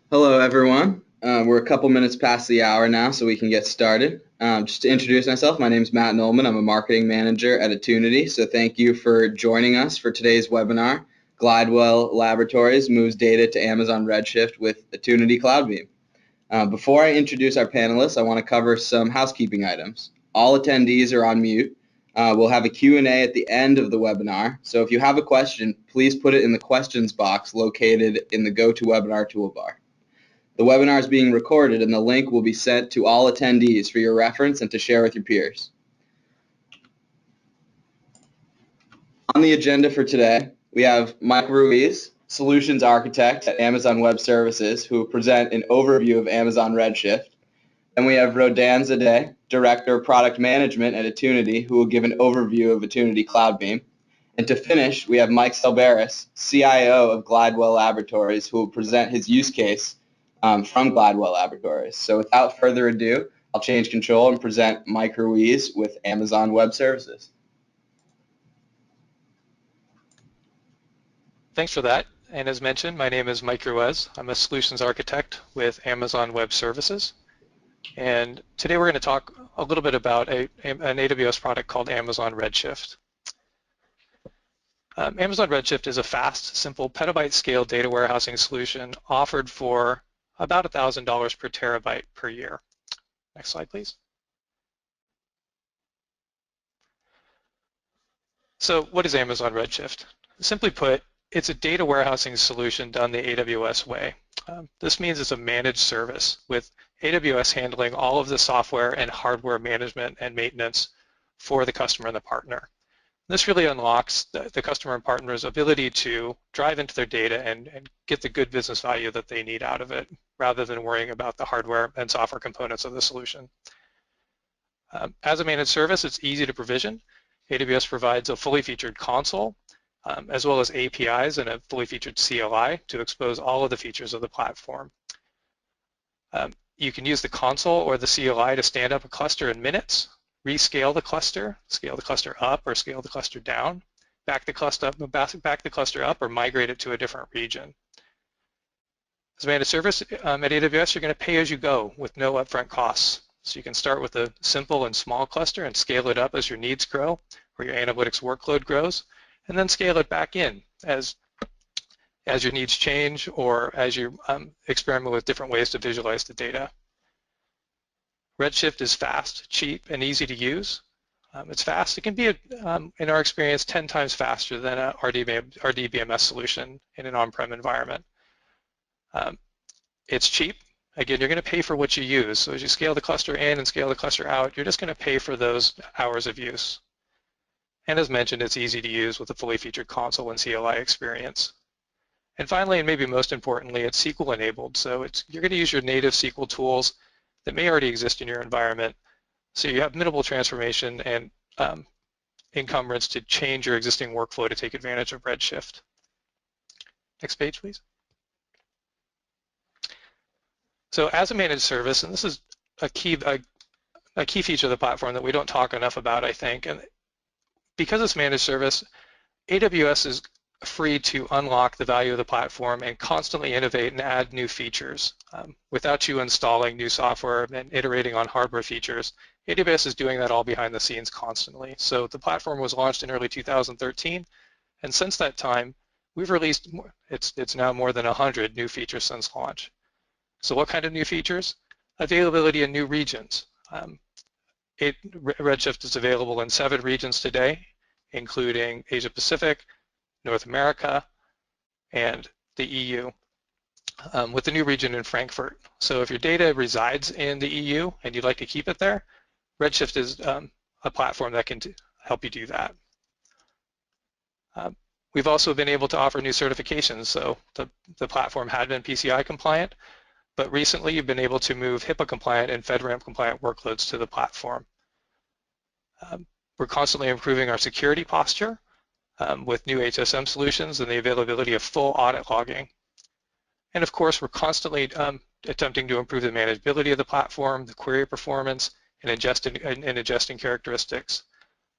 Hello, everyone. We're a couple minutes past the hour now, so we can get started. Just to introduce myself, my name is Matt Nolman. I'm a marketing manager at Attunity, so thank you for joining us for today's webinar. Glidewell Laboratories moves data to Amazon Redshift with Attunity CloudBeam. Before I introduce our panelists, I want to cover some housekeeping items. All attendees are on mute. We'll have a Q&A at the end of the webinar, so if you have a question, please put it in the questions box located in the GoToWebinar toolbar. The webinar is being recorded and the link will be sent to all attendees for your reference and to share with your peers. On the agenda for today, we have Mike Ruiz, Solutions Architect at Amazon Web Services, who will present an overview of Amazon Redshift. Then we have Rodan Zadeh, Director of Product Management at Attunity, who will give an overview of Attunity CloudBeam. And to finish, we have Mike Selberis, CIO of Glidewell Laboratories, who will present his use case from Glidewell Laboratories. So without further ado, I'll change control and present Mike Ruiz with Amazon Web Services. Thanks for that. And as mentioned, my name is Mike Ruiz. I'm a solutions architect with Amazon Web Services. And today we're going to talk a little bit about an AWS product called Amazon Redshift. Amazon Redshift is a fast, simple, petabyte-scale data warehousing solution offered for about $1,000 per terabyte per year. Next slide, please. So what is Amazon Redshift? Simply put, it's a data warehousing solution done the AWS way. This means it's a managed service with AWS handling all of the software and hardware management and maintenance for the customer and the partner. This really unlocks the customer and partner's ability to drive into their data and get the good business value that they need out of it, rather than worrying about the hardware and software components of the solution. As a managed service, it's easy to provision. AWS provides a fully featured console, as well as APIs and a fully featured CLI to expose all of the features of the platform. You can use the console or the CLI to stand up a cluster in minutes, rescale the cluster, scale the cluster up or scale the cluster down, back the cluster up or migrate it to a different region. As a managed service at AWS, you're going to pay as you go with no upfront costs. So you can start with a simple and small cluster and scale it up as your needs grow or your analytics workload grows, and then scale it back in as your needs change or as you experiment with different ways to visualize the data. Redshift is fast, cheap, and easy to use. It's fast. It can be, in our experience, 10 times faster than our RDBMS solution in an on-prem environment. It's cheap. Again, you're going to pay for what you use. So as you scale the cluster in and scale the cluster out, you're just going to pay for those hours of use. And as mentioned, it's easy to use with a fully featured console and CLI experience. And finally, and maybe most importantly, it's SQL enabled. So you're going to use your native SQL tools that may already exist in your environment. So you have minimal transformation and encumbrance to change your existing workflow to take advantage of Redshift. Next page, please. So as a managed service, and this is a key feature of the platform that we don't talk enough about, I think, and because it's managed service, AWS is free to unlock the value of the platform and constantly innovate and add new features. Without you installing new software and iterating on hardware features, AWS is doing that all behind the scenes constantly. So the platform was launched in early 2013, and since that time, we've released, it's now more than 100 new features since launch. So what kind of new features? Availability in new regions. Redshift is available in 7 regions today, including Asia Pacific, North America, and the EU, with the new region in Frankfurt. So if your data resides in the EU and you'd like to keep it there, Redshift is a platform that can help you do that. We've also been able to offer new certifications. So the platform had been PCI compliant, but recently you've been able to move HIPAA compliant and FedRAMP compliant workloads to the platform. We're constantly improving our security posture with new HSM solutions and the availability of full audit logging. And of course, we're constantly attempting to improve the manageability of the platform, the query performance, and ingesting characteristics.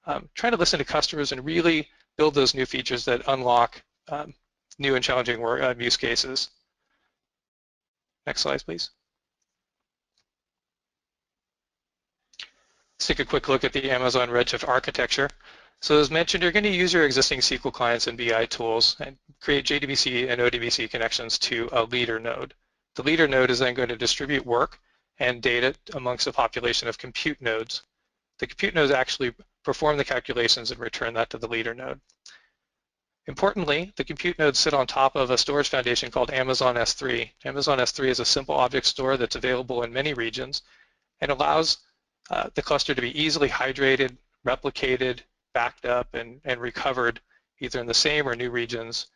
Trying to listen to customers and really build those new features that unlock new and challenging use cases. Next slide, please. Let's take a quick look at the Amazon Redshift architecture. So as mentioned, you're going to use your existing SQL clients and BI tools and create JDBC and ODBC connections to a leader node. The leader node is then going to distribute work and data amongst a population of compute nodes. The compute nodes actually perform the calculations and return that to the leader node. Importantly, the compute nodes sit on top of a storage foundation called Amazon S3. Amazon S3 is a simple object store that's available in many regions and allows the cluster to be easily hydrated, replicated, backed up, and recovered either in the same or new regions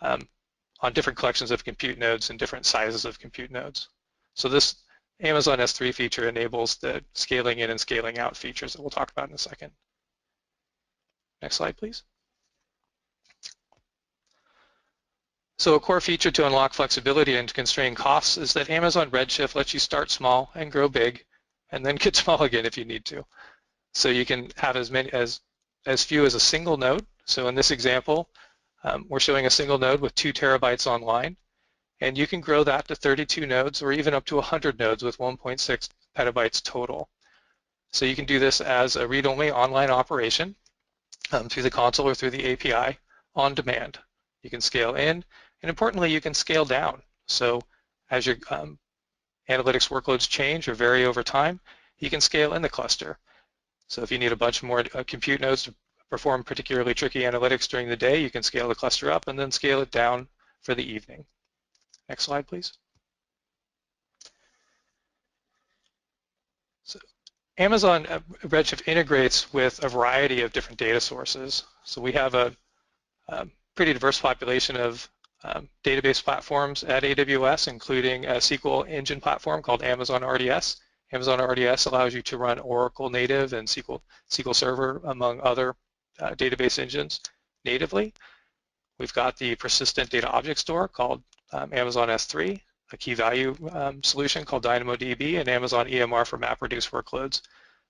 on different collections of compute nodes and different sizes of compute nodes. So this Amazon S3 feature enables the scaling in and scaling out features that we'll talk about in a second. Next slide, please. So a core feature to unlock flexibility and to constrain costs is that Amazon Redshift lets you start small and grow big, and then get small again if you need to. So you can have as few as a single node. So in this example, we're showing a single node with 2 terabytes online, and you can grow that to 32 nodes or even up to 100 nodes with 1.6 petabytes total. So you can do this as a read-only online operation through the console or through the API on demand. You can scale in, and importantly, you can scale down. So as your analytics workloads change or vary over time, you can scale in the cluster. So if you need a bunch more compute nodes to perform particularly tricky analytics during the day, you can scale the cluster up and then scale it down for the evening. Next slide, please. So Amazon Redshift integrates with a variety of different data sources. So we have a pretty diverse population of database platforms at AWS, including a SQL engine platform called Amazon RDS. Amazon RDS allows you to run Oracle native and SQL Server, among other database engines natively. We've got the persistent data object store called Amazon S3, a key value solution called DynamoDB, and Amazon EMR for MapReduce workloads.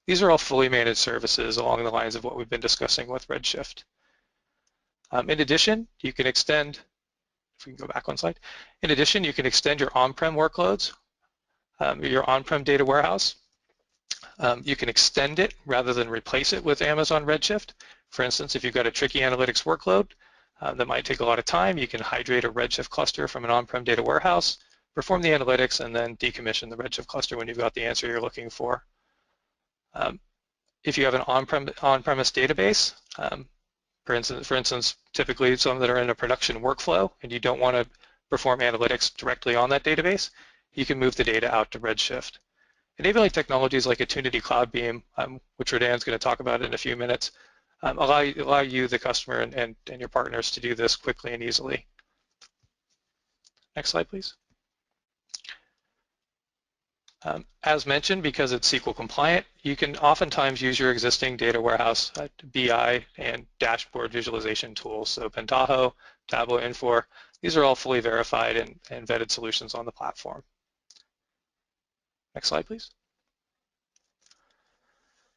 These are all fully managed services along the lines of what we've been discussing with Redshift. In addition, you can extend, if we can go back one slide, in addition, you can extend your on-prem workloads, your on-prem data warehouse. You can extend it rather than replace it with Amazon Redshift. For instance, if you've got a tricky analytics workload that might take a lot of time, you can hydrate a Redshift cluster from an on-prem data warehouse, perform the analytics, and then decommission the Redshift cluster when you've got the answer you're looking for. If you have an on-premise database, for instance, typically some that are in a production workflow and you don't want to perform analytics directly on that database, you can move the data out to Redshift. Enabling technologies like Attunity CloudBeam, which Rodan's going to talk about in a few minutes, allow you, the customer, and your partners to do this quickly and easily. Next slide, please. As mentioned, because it's SQL compliant, you can oftentimes use your existing data warehouse BI and dashboard visualization tools. So Pentaho, Tableau, Infor, these are all fully verified and vetted solutions on the platform. Next slide, please.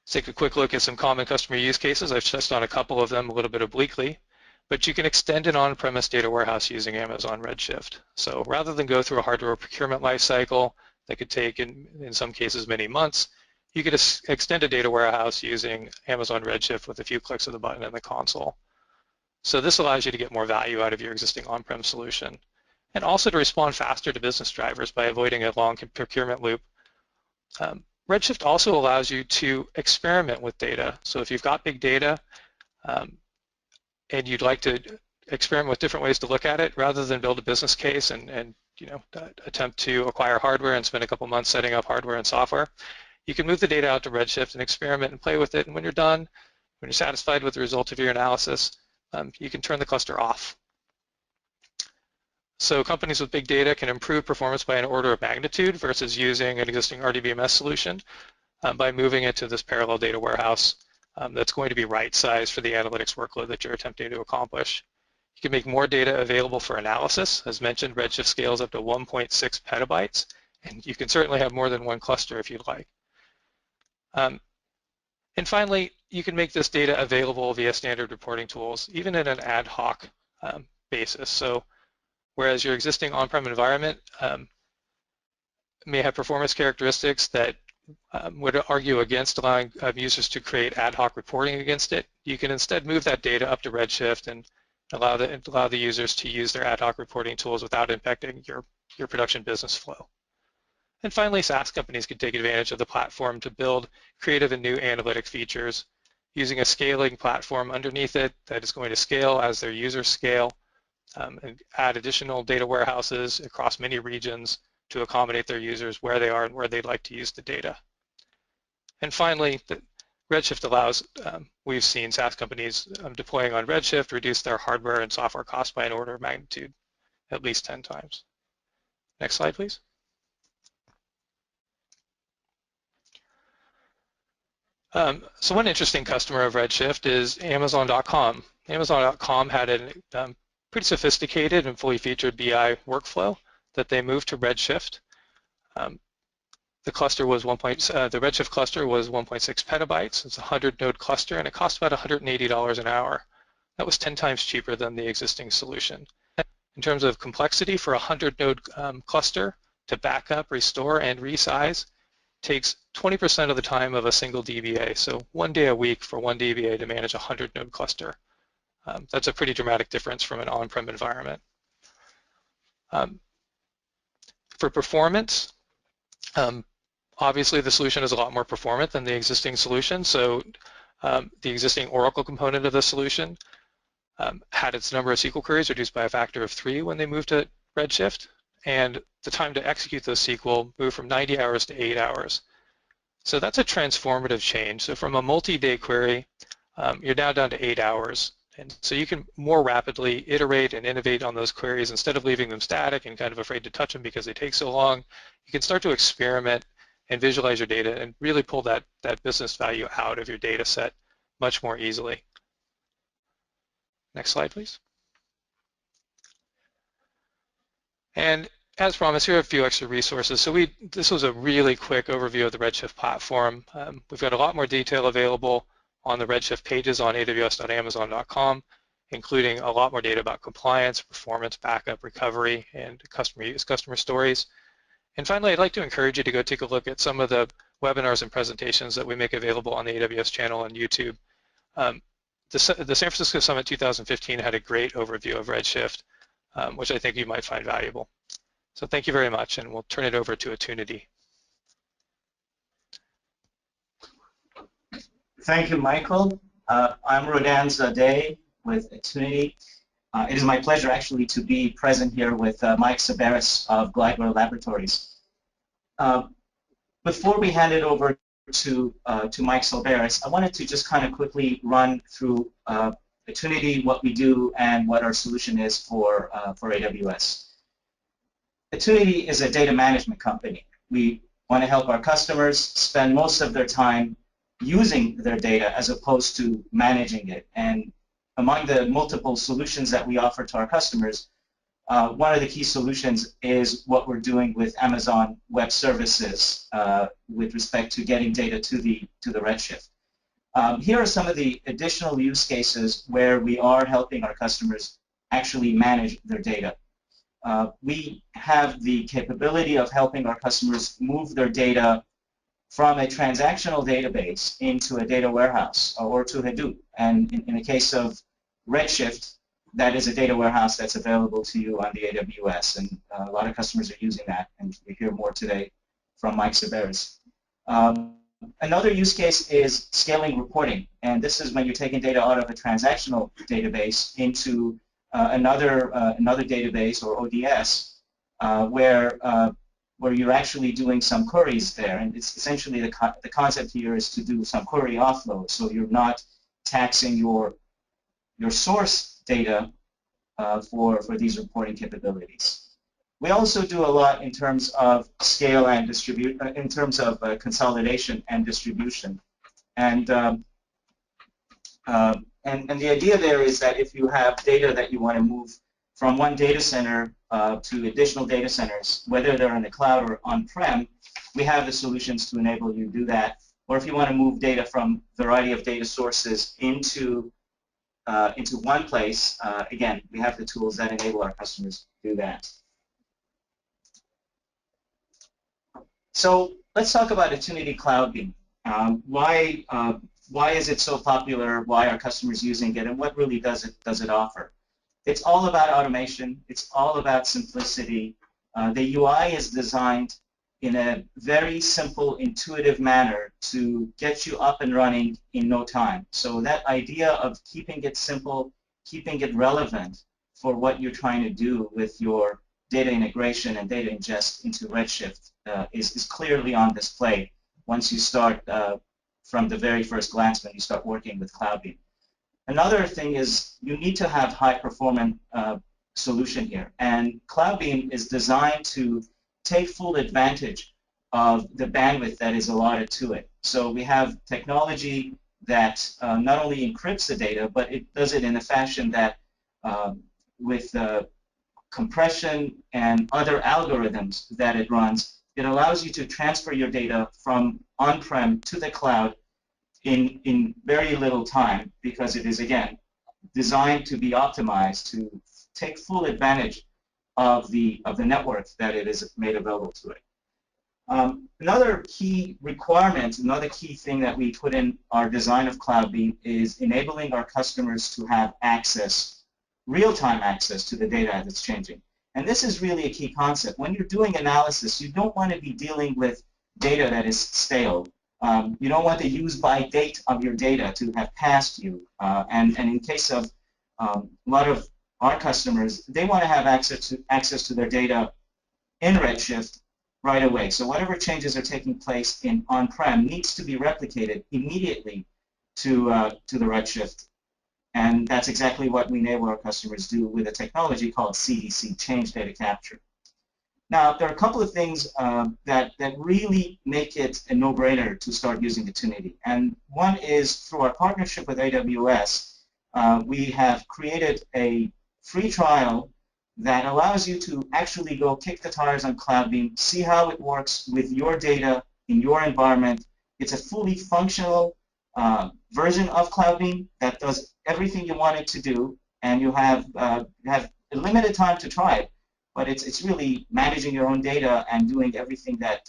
Let's take a quick look at some common customer use cases. I've touched on a couple of them a little bit obliquely, but you can extend an on-premise data warehouse using Amazon Redshift. So rather than go through a hardware procurement lifecycle that could take, in some cases, many months, you could extend a data warehouse using Amazon Redshift with a few clicks of the button in the console. So this allows you to get more value out of your existing on-prem solution, and also to respond faster to business drivers by avoiding a long procurement loop. Redshift also allows you to experiment with data. So if you've got big data and you'd like to experiment with different ways to look at it, rather than build a business case and attempt to acquire hardware and spend a couple months setting up hardware and software, you can move the data out to Redshift and experiment and play with it. And when you're done, when you're satisfied with the result of your analysis, you can turn the cluster off. So companies with big data can improve performance by an order of magnitude versus using an existing RDBMS solution by moving it to this parallel data warehouse that's going to be right-sized for the analytics workload that you're attempting to accomplish. You can make more data available for analysis. As mentioned, Redshift scales up to 1.6 petabytes, and you can certainly have more than one cluster if you'd like. And finally, you can make this data available via standard reporting tools, even in an ad hoc basis. So whereas your existing on-prem environment may have performance characteristics that would argue against allowing users to create ad hoc reporting against it. You can instead move that data up to Redshift and allow the users to use their ad hoc reporting tools without impacting your production business flow. And finally, SaaS companies can take advantage of the platform to build creative and new analytic features using a scaling platform underneath it that is going to scale as their users scale, and add additional data warehouses across many regions to accommodate their users where they are and where they'd like to use the data. And finally, Redshift allows, we've seen SaaS companies deploying on Redshift reduce their hardware and software costs by an order of magnitude, at least 10 times. Next slide, please. So one interesting customer of Redshift is Amazon.com. Amazon.com had a pretty sophisticated and fully featured BI workflow that they moved to Redshift. The Redshift cluster was 1.6 petabytes. It's a 100-node cluster, and it cost about $180 an hour. That was 10 times cheaper than the existing solution. In terms of complexity, for a 100-node cluster to back up, restore, and resize takes 20% of the time of a single DBA. So 1 day a week for one DBA to manage a 100-node cluster. That's a pretty dramatic difference from an on-prem environment. For performance, obviously the solution is a lot more performant than the existing solution. So the existing Oracle component of the solution had its number of SQL queries reduced by a factor of 3 when they moved to Redshift, and the time to execute those SQL moved from 90 hours to 8 hours. So that's a transformative change. So from a multi-day query, you're now down to 8 hours. And so you can more rapidly iterate and innovate on those queries instead of leaving them static and kind of afraid to touch them because they take so long. You can start to experiment and visualize your data and really pull that business value out of your data set much more easily. Next slide, please. And as promised, here are a few extra resources. So this was a really quick overview of the Redshift platform. We've got a lot more detail available on the Redshift pages on aws.amazon.com, including a lot more data about compliance, performance, backup, recovery, and customer use, customer stories. And finally, I'd like to encourage you to go take a look at some of the webinars and presentations that we make available on the AWS channel on YouTube. The San Francisco Summit 2015 had a great overview of Redshift, which I think you might find valuable. So thank you very much, and we'll turn it over to Attunity. Thank you, Michael. I'm Rodan Zadeh with Attunity. It is my pleasure actually to be present here with Mike Sabaris of Glidewell Laboratories. Before we hand it over to Mike Sabaris, I wanted to just kind of quickly run through Attunity, what we do, and what our solution is for AWS. Attunity is a data management company. We want to help our customers spend most of their time using their data as opposed to managing it. And among the multiple solutions that we offer to our customers, one of the key solutions is what we're doing with Amazon Web Services with respect to getting data to the Redshift. Here are some of the additional use cases where we are helping our customers actually manage their data. We have the capability of helping our customers move their data from a transactional database into a data warehouse or to Hadoop. And in the case of Redshift, that is a data warehouse that's available to you on the AWS, and a lot of customers are using that, and we hear more today from Mike Sabaris. Another use case is scaling reporting, and this is when you're taking data out of a transactional database into another database or ODS where you're actually doing some queries there, and it's essentially the concept here is to do some query offload, so you're not taxing your source data for these reporting capabilities. We also do a lot in terms of scale and in terms of consolidation and distribution, and the idea there is that if you have data that you want to move from one data center to additional data centers, whether they're in the cloud or on-prem, we have the solutions to enable you to do that. Or if you want to move data from a variety of data sources into one place, again, we have the tools that enable our customers to do that. So let's talk about Attunity CloudBeam. Why is it so popular? Why are customers using it? And what really does it offer? It's all about automation. It's all about simplicity. The UI is designed in a very simple, intuitive manner to get you up and running in no time. So that idea of keeping it simple, keeping it relevant for what you're trying to do with your data integration and data ingest into Redshift is clearly on display once you start from the very first glance when you start working with CloudBeam. Another thing is you need to have high-performance solution here, and CloudBeam is designed to take full advantage of the bandwidth that is allotted to it. So we have technology that not only encrypts the data, but it does it in a fashion that with compression and other algorithms that it runs, it allows you to transfer your data from on-prem to the cloud in very little time, because it is, again, designed to be optimized to take full advantage of the network that it is made available to it. Another key requirement, another key thing that we put in our design of CloudBeam is enabling our customers to have access, real-time access to the data that's changing. And this is really a key concept. When you're doing analysis, you don't want to be dealing with data that is stale. You don't want the use-by date of your data to have passed you. And in case of a lot of our customers, they want to have access to their data in Redshift right away. So whatever changes are taking place in on-prem needs to be replicated immediately to the Redshift. And that's exactly what we enable our customers do with a technology called CDC, Change Data Capture. Now, there are a couple of things that really make it a no-brainer to start using Attunity. And one is through our partnership with AWS, we have created a free trial that allows you to actually go kick the tires on CloudBeam, see how it works with your data in your environment. It's a fully functional version of CloudBeam that does everything you want it to do, and you have a limited time to try it. But it's really managing your own data and doing everything that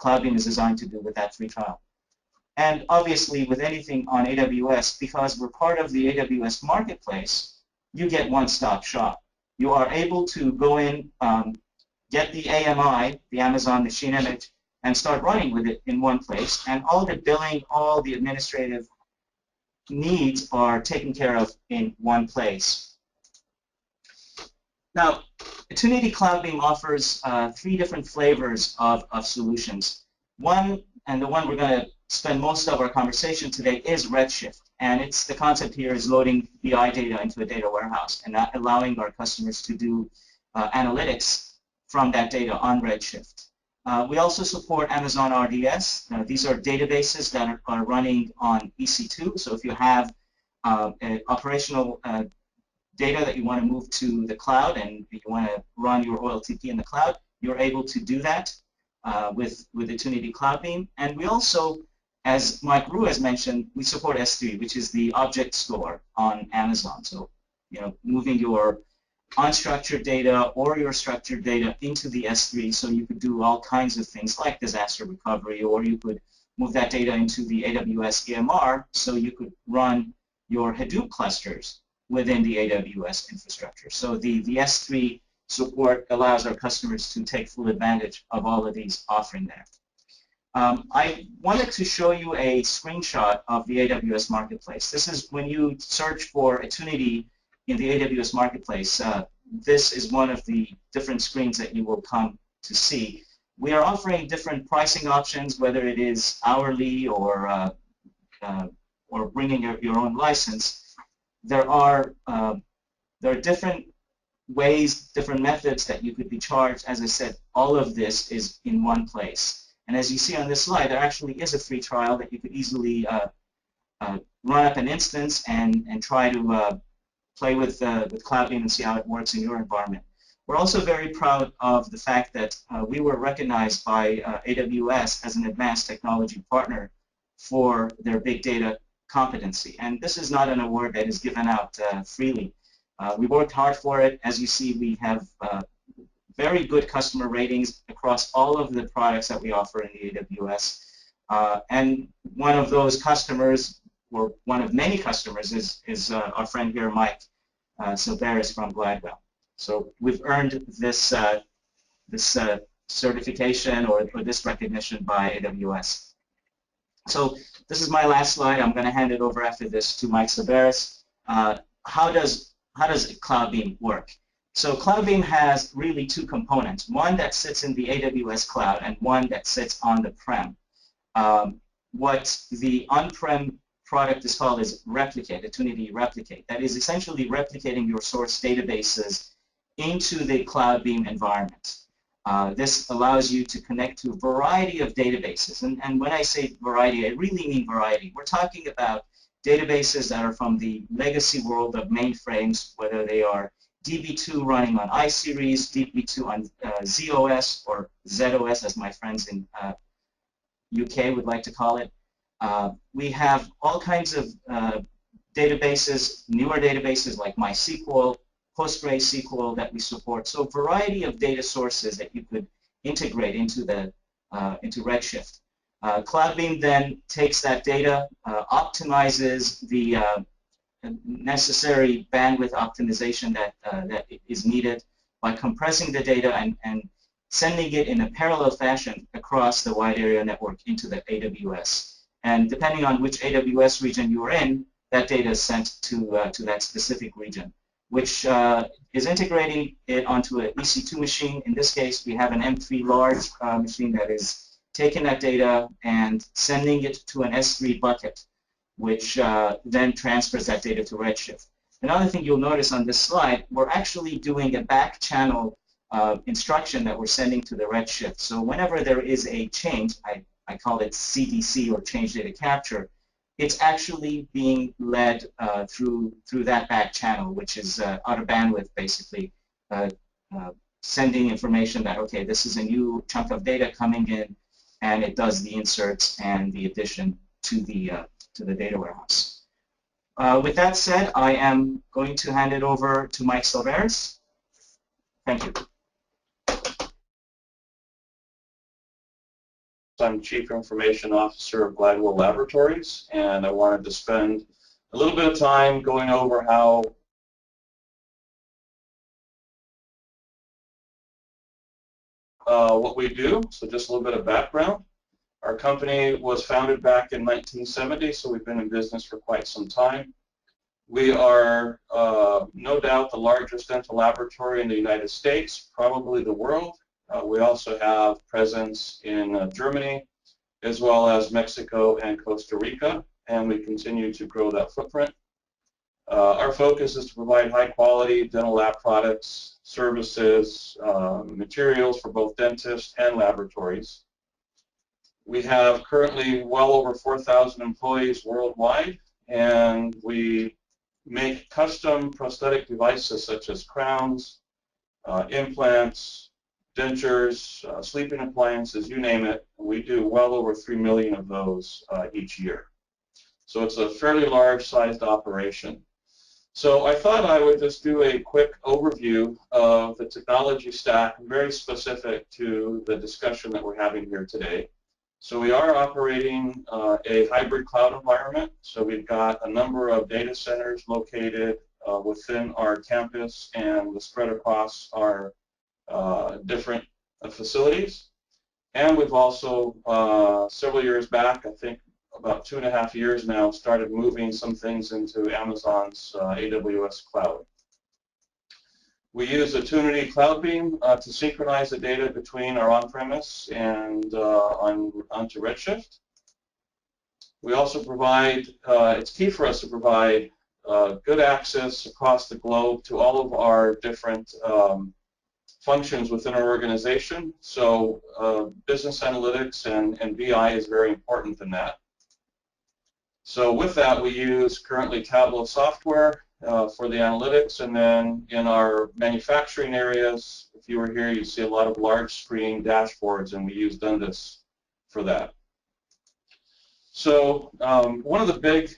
CloudBeam is designed to do with that free trial. And obviously, with anything on AWS, because we're part of the AWS marketplace, you get one-stop shop. You are able to go in, get the AMI, the Amazon Machine Image, and start running with it in one place. And all the billing, all the administrative needs are taken care of in one place. Now, Attunity CloudBeam offers 3 different flavors of solutions. One, and the one we're going to spend most of our conversation today, is Redshift. And the concept here is loading BI data into a data warehouse and allowing our customers to do analytics from that data on Redshift. We also support Amazon RDS. These are databases that are running on EC2. So if you have an operational data that you want to move to the cloud and you want to run your OLTP in the cloud, you're able to do that with Attunity CloudBeam. And we also, as Mike Rue has mentioned, we support S3, which is the object store on Amazon. So, moving your unstructured data or your structured data into the S3, so you could do all kinds of things like disaster recovery, or you could move that data into the AWS EMR so you could run your Hadoop clusters within the AWS infrastructure. So the S3 support allows our customers to take full advantage of all of these offering there. I wanted to show you a screenshot of the AWS Marketplace. This is when you search for Attunity in the AWS Marketplace. This is one of the different screens that you will come to see. We are offering different pricing options, whether it is hourly or bringing your own license. There are different ways, different methods that you could be charged. As I said, all of this is in one place. And as you see on this slide, there actually is a free trial that you could easily run up an instance and try to play with CloudBeam and see how it works in your environment. We're also very proud of the fact that we were recognized by AWS as an advanced technology partner for their big data competency. And this is not an award that is given out freely. We worked hard for it. As you see, we have very good customer ratings across all of the products that we offer in the AWS. And one of those customers, or one of many customers, is our friend here, Mike Silveris from Glidewell. So we've earned this certification or this recognition by AWS. So this is my last slide. I'm going to hand it over after this to Mike Silveris. How does CloudBeam work? So CloudBeam has really two components, one that sits in the AWS cloud and one that sits on the prem. What the on-prem product is called is Replicate, Attunity Replicate. That is essentially replicating your source databases into the CloudBeam environment. This allows you to connect to a variety of databases. And when I say variety, I really mean variety. We're talking about databases that are from the legacy world of mainframes, whether they are DB2 running on iSeries, DB2 on ZOS or ZOS, as my friends in UK would like to call it. We have all kinds of databases, newer databases like MySQL, PostgreSQL that we support. So a variety of data sources that you could integrate into Redshift. CloudBeam then takes that data, optimizes the necessary bandwidth optimization that is needed by compressing the data and sending it in a parallel fashion across the wide area network into the AWS. And depending on which AWS region you're in, that data is sent to that specific region, which is integrating it onto an EC2 machine. In this case, we have an M3 large machine that is taking that data and sending it to an S3 bucket, which then transfers that data to Redshift. Another thing you'll notice on this slide, we're actually doing a back channel instruction that we're sending to the Redshift. So whenever there is a change, I call it CDC or change data capture, it's actually being led through that back channel, which is out of bandwidth, basically, sending information that, okay, this is a new chunk of data coming in, and it does the inserts and the addition to the data warehouse. With that said, I am going to hand it over to Mike Silveris. Thank you. I'm Chief Information Officer of Glidewell Laboratories, and I wanted to spend a little bit of time going over how what we do. So just a little bit of background. Our company was founded back in 1970, so we've been in business for quite some time. We are no doubt the largest dental laboratory in the United States, probably the world. We also have presence in Germany, as well as Mexico and Costa Rica, and we continue to grow that footprint. Our focus is to provide high-quality dental lab products, services, materials for both dentists and laboratories. We have currently well over 4,000 employees worldwide, and we make custom prosthetic devices such as crowns, implants, dentures, sleeping appliances, you name it. We do well over 3 million of those each year. So it's a fairly large-sized operation. So I thought I would just do a quick overview of the technology stack, very specific to the discussion that we're having here today. So we are operating a hybrid cloud environment. So we've got a number of data centers located within our campus and spread across our different facilities. And we've also, several years back, I think about 2.5 years now, started moving some things into Amazon's AWS cloud. We use Attunity CloudBeam to synchronize the data between our on-premise and onto Redshift. We also provide, it's key for us to provide good access across the globe to all of our different functions within our organization. So business analytics and BI is very important in that. So with that, we use currently Tableau software for the analytics, and then in our manufacturing areas, if you were here, you'd see a lot of large screen dashboards, and we use Dundas for that. So one of the big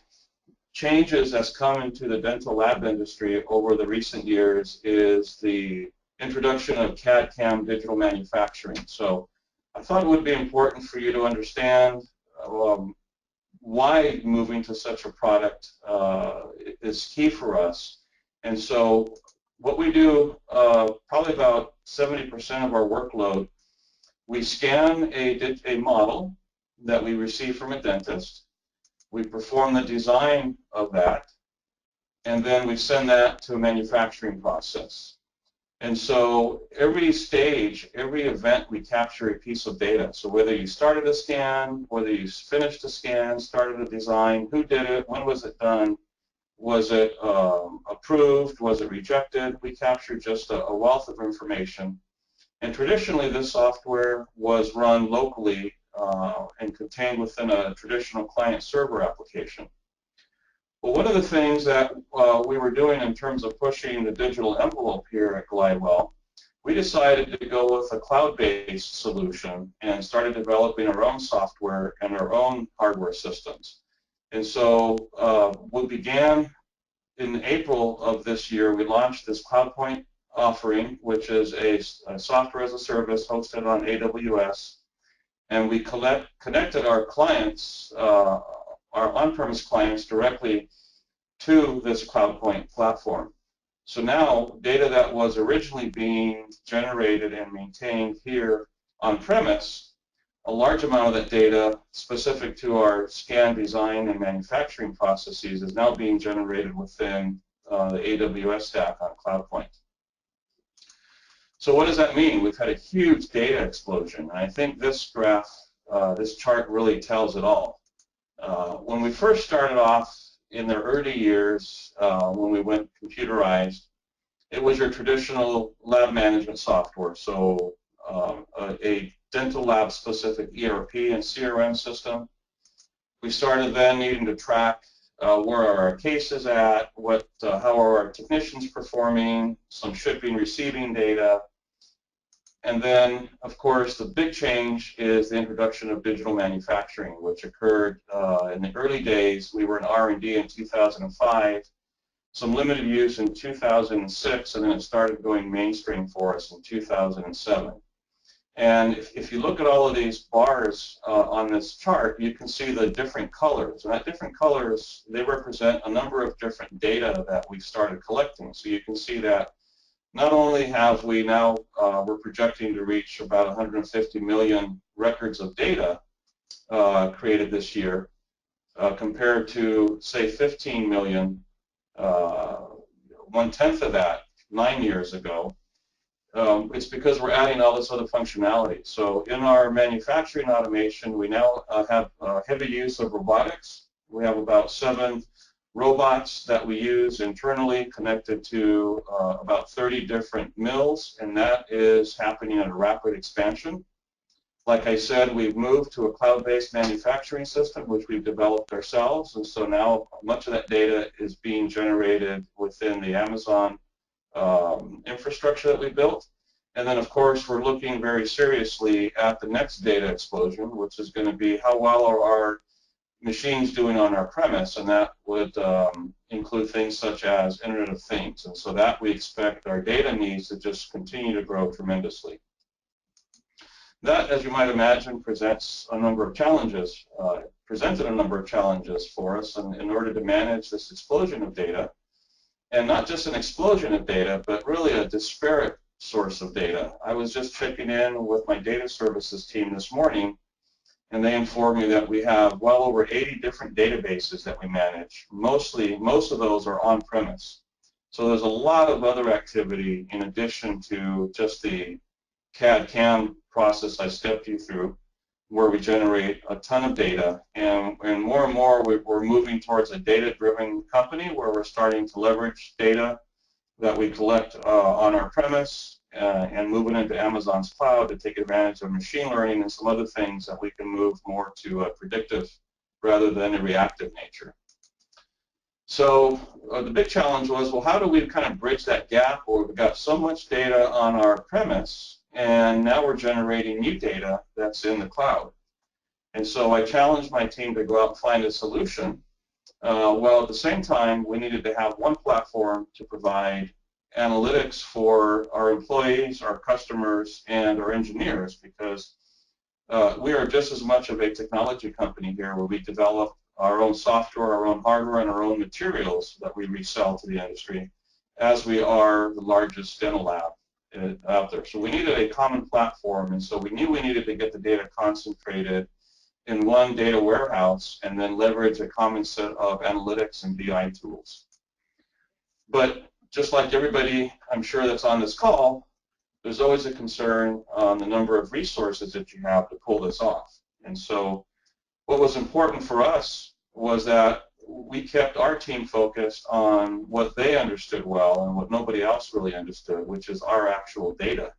changes that's come into the dental lab industry over the recent years is the introduction of CAD/CAM digital manufacturing. So I thought it would be important for you to understand why moving to such a product is key for us. And so what we do, probably about 70% of our workload, we scan a model that we receive from a dentist. We perform the design of that, and then we send that to a manufacturing process. And so every stage, every event, we capture a piece of data. So whether you started a scan, whether you finished a scan, started a design, who did it, when was it done, was it approved, was it rejected, we capture just a wealth of information. And traditionally, this software was run locally and contained within a traditional client-server application. Well, one of the things that we were doing in terms of pushing the digital envelope here at Glidewell, we decided to go with a cloud-based solution and started developing our own software and our own hardware systems. And so we began in April of this year, we launched this CloudPoint offering, which is a software as a service hosted on AWS. And we connected our clients, our on-premise clients, directly to this CloudPoint platform. So now data that was originally being generated and maintained here on-premise, a large amount of that data specific to our scan, design, and manufacturing processes is now being generated within the AWS stack on CloudPoint. So what does that mean? We've had a huge data explosion, and I think this graph, this chart really tells it all. When we first started off in the early years, when we went computerized, it was your traditional lab management software, so a dental lab specific ERP and CRM system. We started then needing to track where are our cases at, how are our technicians performing, some shipping, receiving data. And then, of course, the big change is the introduction of digital manufacturing, which occurred in the early days. We were in R&D in 2005, some limited use in 2006, and then it started going mainstream for us in 2007. And if you look at all of these bars on this chart, you can see the different colors. And that different colors, they represent a number of different data that we've started collecting. So you can see that not only have we now, we're projecting to reach about 150 million records of data created this year, compared to, say, 15 million, 1/10 of that 9 years ago. It's because we're adding all this other functionality. So in our manufacturing automation, we now have heavy use of robotics. We have about 7 robots that we use internally, connected to about 30 different mills, and that is happening at a rapid expansion. Like I said, we've moved to a cloud-based manufacturing system, which we've developed ourselves, and so now much of that data is being generated within the Amazon infrastructure that we built. And then, of course, we're looking very seriously at the next data explosion, which is going to be how well are our machines doing on our premise, and that would include things such as Internet of Things. And so that we expect our data needs to just continue to grow tremendously. That, as you might imagine, presents a number of challenges, presented a number of challenges for us in order to manage this explosion of data. And not just an explosion of data, but really a disparate source of data. I was just checking in with my data services team this morning, and they informed me that we have well over 80 different databases that we manage. Most of those are on-premise. So there's a lot of other activity in addition to just the CAD/CAM process I stepped you through, where we generate a ton of data. And more we're moving towards a data-driven company where we're starting to leverage data that we collect on our premise and move it into Amazon's cloud to take advantage of machine learning and some other things that we can move more to a predictive rather than a reactive nature. So the big challenge was, well, how do we kind of bridge that gap where we've got so much data on our premise and now we're generating new data that's in the cloud? And so I challenged my team to go out and find a solution. While at the same time, we needed to have one platform to provide analytics for our employees, our customers, and our engineers, because we are just as much of a technology company here, where we develop our own software, our own hardware, and our own materials that we resell to the industry, as we are the largest dental lab out there. So we needed a common platform, and so we knew we needed to get the data concentrated in one data warehouse and then leverage a common set of analytics and BI tools. But just like everybody, I'm sure, that's on this call, there's always a concern on the number of resources that you have to pull this off. And so what was important for us was that we kept our team focused on what they understood well and what nobody else really understood, which is our actual data.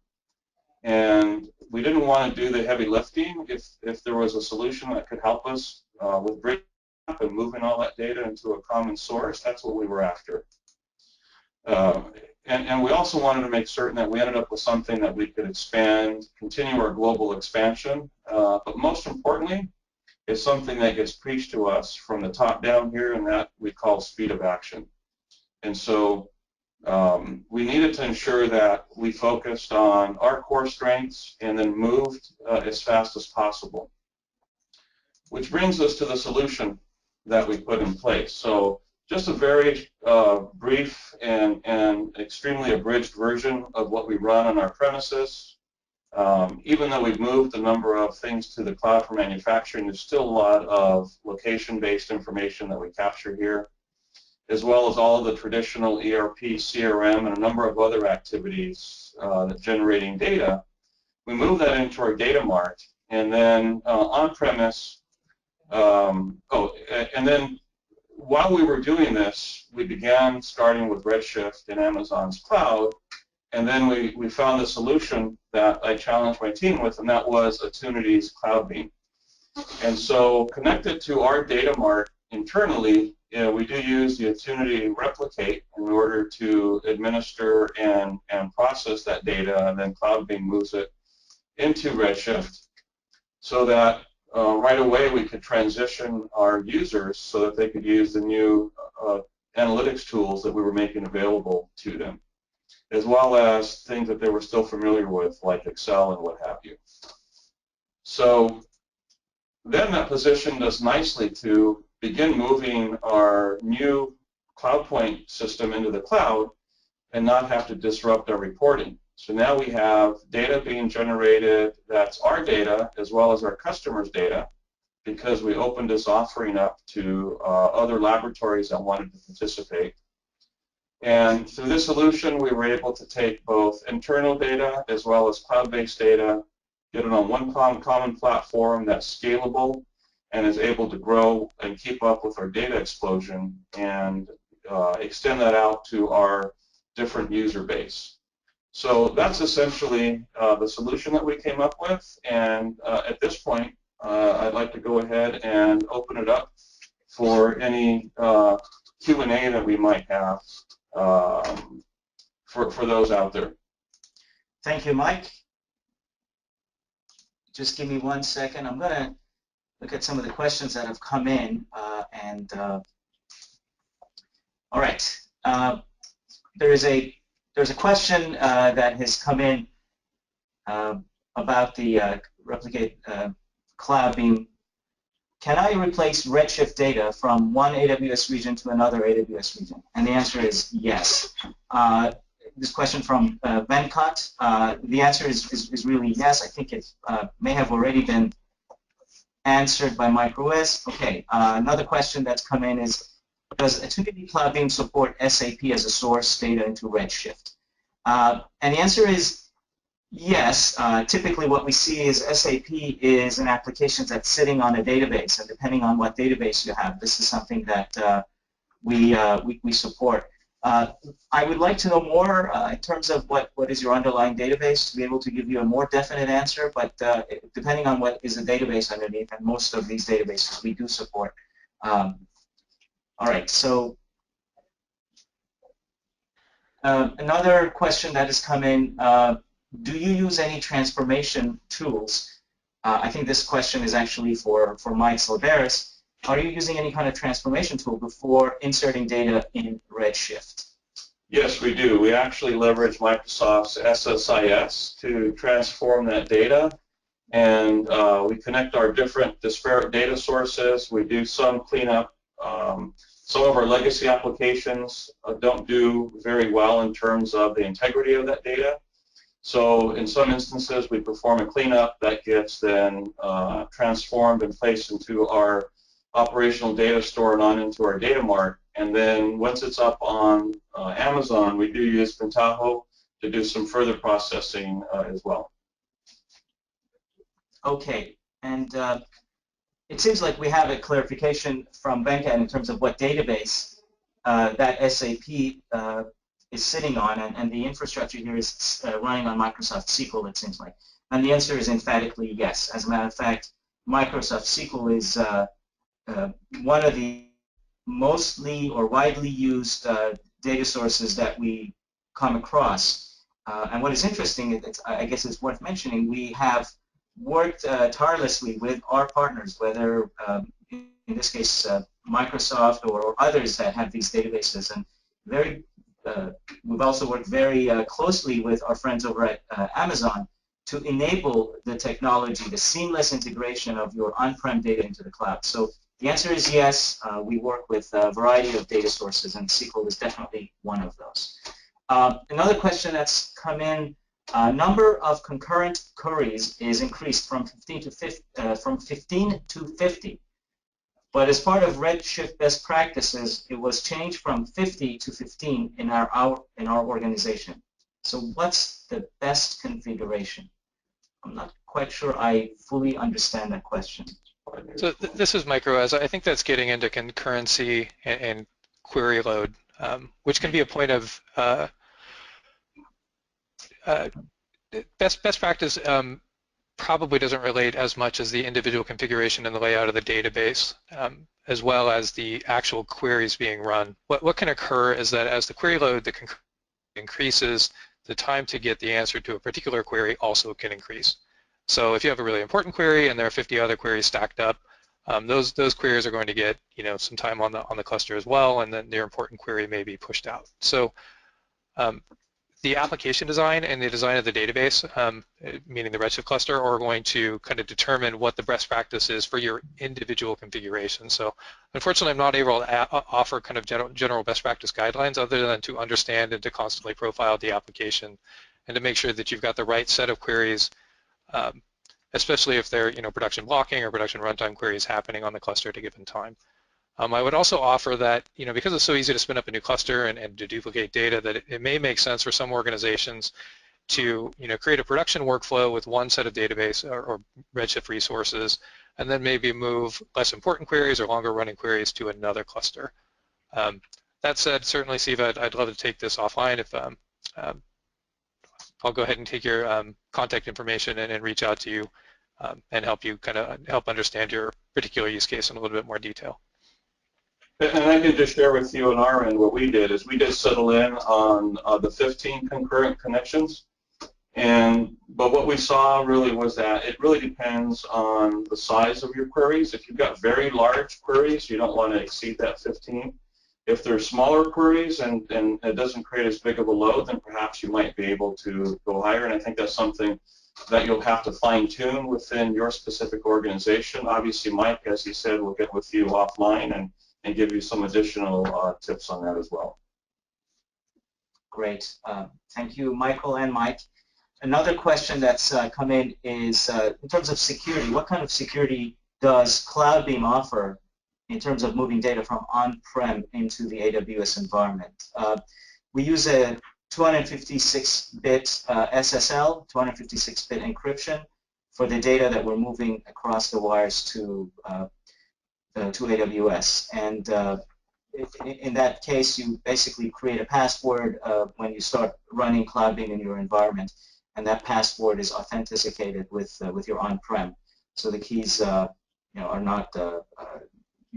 And we didn't want to do the heavy lifting. If there was a solution that could help us with bridging up and moving all that data into a common source, that's what we were after. And we also wanted to make certain that we ended up with something that we could expand, continue our global expansion, but most importantly, is something that gets preached to us from the top down here, and that we call speed of action. And so we needed to ensure that we focused on our core strengths and then moved as fast as possible. Which brings us to the solution that we put in place. So just a very brief and extremely abridged version of what we run on our premises. Even though we've moved a number of things to the cloud for manufacturing, there's still a lot of location-based information that we capture here, as well as all of the traditional ERP, CRM, and a number of other activities that generating data. We move that into our data mart, and then on-premise, and then while we were doing this, we began starting with Redshift in Amazon's cloud, and then we found a solution that I challenged my team with, and that was Attunity's CloudBeam. And so connected to our data mart internally, we do use the Attunity Replicate in order to administer and process that data, and then CloudBeam moves it into Redshift so that right away we could transition our users so that they could use the new analytics tools that we were making available to them, as well as things that they were still familiar with, like Excel and what have you. So then that positioned us nicely to begin moving our new CloudPoint system into the cloud and not have to disrupt our reporting. So now we have data being generated that's our data as well as our customers' data, because we opened this offering up to other laboratories that wanted to participate. And through this solution, we were able to take both internal data as well as cloud-based data, get it on one common platform that's scalable and is able to grow and keep up with our data explosion, and extend that out to our different user base. So that's essentially the solution that we came up with, and at this point, I'd like to go ahead and open it up for any Q&A that we might have for those out there. Thank you, Mike. Just give me 1 second. I'm going to look at some of the questions that have come in. All right. There's a question that has come in about the Replicate CloudBeam. Can I replace Redshift data from one AWS region to another AWS region? And the answer is yes. This question from Venkat, the answer is really yes. I think it may have already been answered by Mike Ruiz. Okay, another question that's come in is, does Attunity CloudBeam support SAP as a source data into Redshift? And the answer is yes. Typically what we see is SAP is an application that's sitting on a database, and depending on what database you have, this is something that we support. I would like to know more in terms of what is your underlying database to be able to give you a more definite answer, but depending on what is the database underneath, and most of these databases we do support. All right, so another question that has come in, do you use any transformation tools? I think this question is actually for Mike Silveris. Are you using any kind of transformation tool before inserting data in Redshift? Yes, we do. We actually leverage Microsoft's SSIS to transform that data, and we connect our different disparate data sources. We do some cleanup. Some of our legacy applications don't do very well in terms of the integrity of that data. So in some instances, we perform a cleanup that gets then transformed and placed into our operational data store and on into our data mart. And then once it's up on Amazon, we do use Pentaho to do some further processing as well. Okay, and it seems like we have a clarification from Venkat in terms of what database that SAP is sitting on, and the infrastructure here is running on Microsoft SQL, it seems like. And the answer is emphatically yes. As a matter of fact, Microsoft SQL is one of the mostly or widely used data sources that we come across. And what is interesting, I guess it's worth mentioning, we have worked tirelessly with our partners, whether in this case Microsoft or others that have these databases, and we've also worked very closely with our friends over at Amazon to enable the technology, the seamless integration of your on-prem data into the cloud. So the answer is yes. We work with a variety of data sources, and SQL is definitely one of those. Another question that's come in, number of concurrent queries is increased from 15 to 50. But as part of Redshift best practices, it was changed from 50 to 15 in our organization. So what's the best configuration? I'm not quite sure I fully understand that question. So this is Micro as I think that's getting into concurrency and query load, which can be a point of best practice. Probably doesn't relate as much as the individual configuration and the layout of the database, as well as the actual queries being run. What can occur is that as the query load increases, the time to get the answer to a particular query also can increase. So if you have a really important query and there are 50 other queries stacked up, those queries are going to get some time on the cluster as well, and then their important query may be pushed out. So the application design and the design of the database, meaning the Redshift cluster, are going to kind of determine what the best practice is for your individual configuration. So unfortunately, I'm not able to offer kind of general best practice guidelines other than to understand and to constantly profile the application and to make sure that you've got the right set of queries, especially if they're production blocking or production runtime queries happening on the cluster at a given time. I would also offer that, because it's so easy to spin up a new cluster and to duplicate data, that it may make sense for some organizations to, create a production workflow with one set of database or Redshift resources, and then maybe move less important queries or longer running queries to another cluster. That said, certainly, Steve, I'd love to take this offline. If I'll go ahead and take your contact information and reach out to you and help you help understand your particular use case in a little bit more detail. And I can just share with you on our end what we did is we did settle in on the 15 concurrent connections. But what we saw really was that it really depends on the size of your queries. If you've got very large queries, you don't want to exceed that 15. If they're smaller queries and it doesn't create as big of a load, then perhaps you might be able to go higher. And I think that's something that you'll have to fine-tune within your specific organization. Obviously, Mike, as he said, will get with you offline and give you some additional tips on that as well. Great. Thank you, Michael and Mike. Another question that's come in is in terms of security, what kind of security does CloudBeam offer in terms of moving data from on-prem into the AWS environment? We use a 256-bit SSL, 256-bit encryption for the data that we're moving across the wires to AWS. And in that case, you basically create a password when you start running CloudBeam in your environment, and that password is authenticated with your on-prem. So the keys, are not.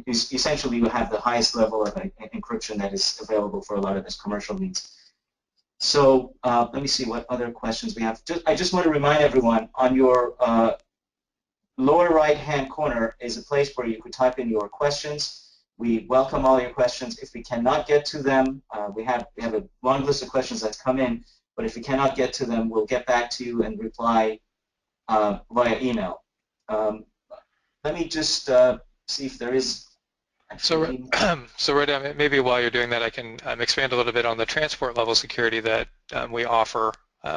Essentially, you have the highest level of encryption that is available for a lot of this commercial needs. So let me see what other questions we have. I just want to remind everyone, on your lower right-hand corner is a place where you could type in your questions. We welcome all your questions. If we cannot get to them, we have a long list of questions that come in, but if we cannot get to them, we'll get back to you and reply via email. Let me just see if there is actually... So Rhoda, maybe while you're doing that, I can expand a little bit on the transport level security that we offer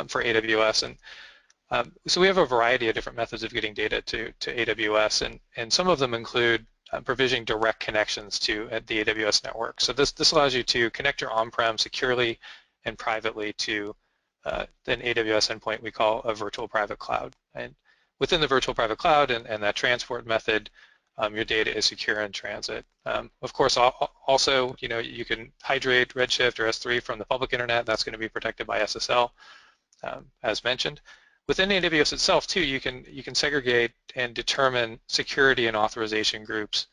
for AWS. And so we have a variety of different methods of getting data to AWS, and some of them include provisioning direct connections to the AWS network. So this allows you to connect your on-prem securely and privately to an AWS endpoint we call a virtual private cloud. And within the virtual private cloud and that transport method, your data is secure in transit. Of course, also, you can hydrate Redshift or S3 from the public internet. That's going to be protected by SSL, as mentioned. Within AWS itself, too, you can segregate and determine security and authorization groups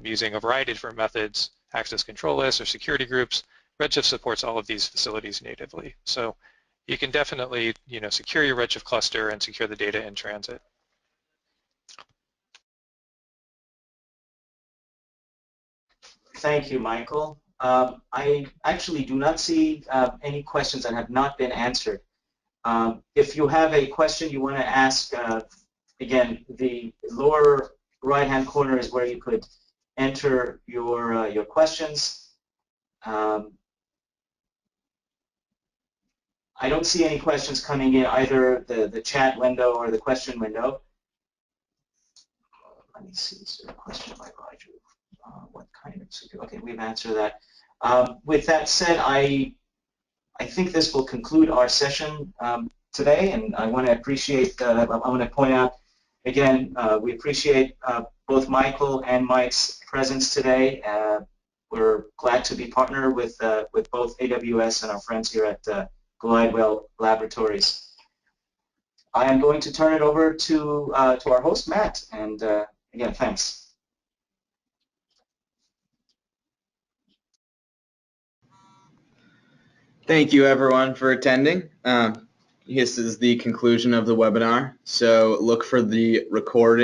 using a variety of different methods, access control lists or security groups. Redshift supports all of these facilities natively. So you can definitely, secure your Redshift cluster and secure the data in transit. Thank you, Michael. I actually do not see any questions that have not been answered. If you have a question you want to ask, again, the lower right-hand corner is where you could enter your questions. I don't see any questions coming in either the chat window or the question window. Let me see, is there a question by Roger? What kind of security? Okay, we've answered that. With that said, I think this will conclude our session today, and I want to point out again, we appreciate both Michael and Mike's presence today. We're glad to be partnered with both AWS and our friends here at Glidewell Laboratories. I am going to turn it over to our host, Matt, and again, thanks. Thank you, everyone, for attending. This is the conclusion of the webinar, so look for the recording